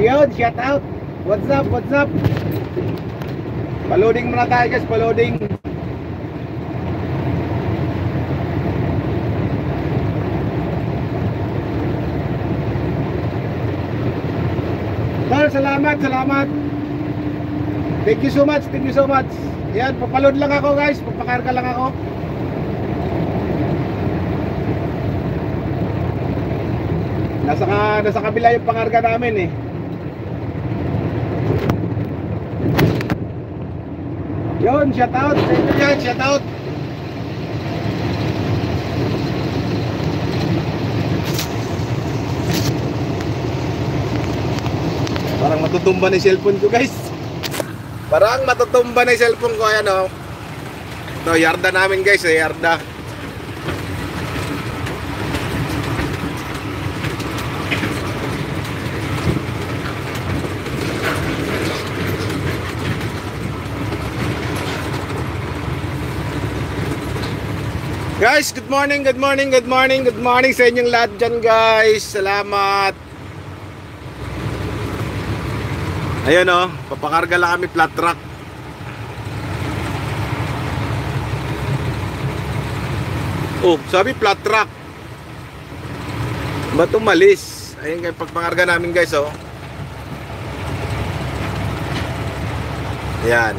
Yun, shout out. What's up, what's up? Paloading muna tayo guys, paloading. Sir, salamat, salamat. Thank you so much, thank you so much. Yan, papaload lang ako guys, papakarga lang ako. Nasa kabila yung pangarga namin eh. Yun, shout out sa inyo yan, shout out. Parang matutumba na yung cellphone ko guys. Parang matutumba na yung cellphone ko. Ayan o. Ito, yarda namin guys, yarda. Guys, good morning, good morning, good morning, good morning sa inyong lahat dyan guys. Salamat. Ayun o, papakarga lang kami flat truck. Oh, sabi flat truck. Ba't umalis? Ayun kayo pagpakarga namin guys oh. Yan.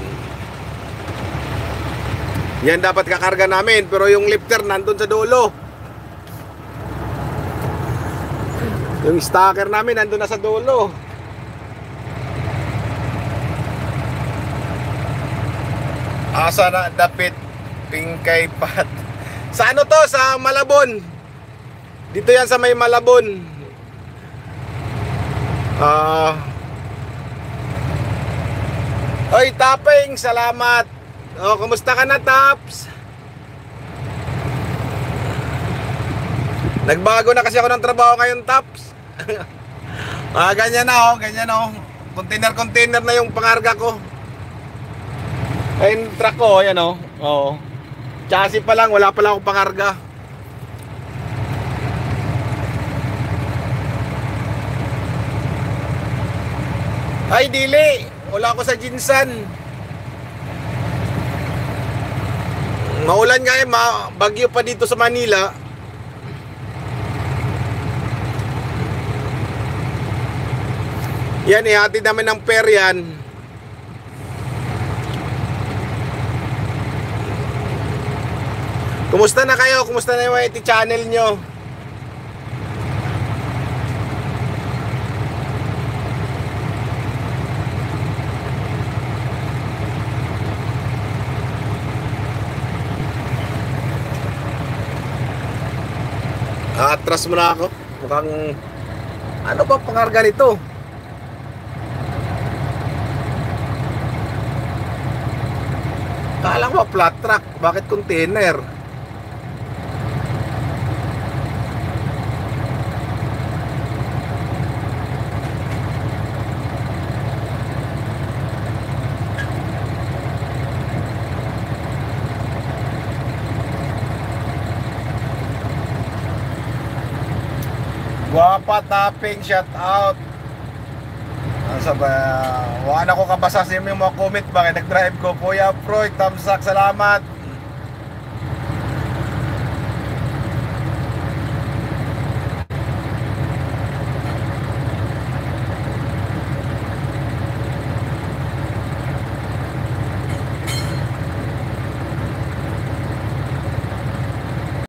Yan dapat kakarga namin, pero yung lifter nandun sa dulo. Yung stacker namin nandun na sa dulo. Asa na dapit Pingkay Pat. Sa ano to? Sa Malabon. Dito yan sa may Malabon. Oy, Taping, salamat. Oh, kumusta ka na, Taps? Nagbago na kasi ako ng trabaho ngayon, Taps. Ganyan na oh, ganyan oh. Container na yung pangarga ko. Ayun, truck ko, ayan oh. Oo. Chassis pa lang, wala pa lang akong pangarga. Ay, dili. Wala ako sa Jinsan. Maulan nga eh, bagyo pa dito sa Manila. Yan, ihatid namin ng pair yan. Kumusta na kayo? Kumusta na yung YT channel nyo? Atras muna ako. Mukhang ano ba pangarga nito? Kala ko flat truck. Bakit container? Guwapa, Taping, shout out. Asa ba? Wala ko kabasa sa yung mga comment. Bakit nag-drive ko? Kuya Freud, thumbs up, salamat.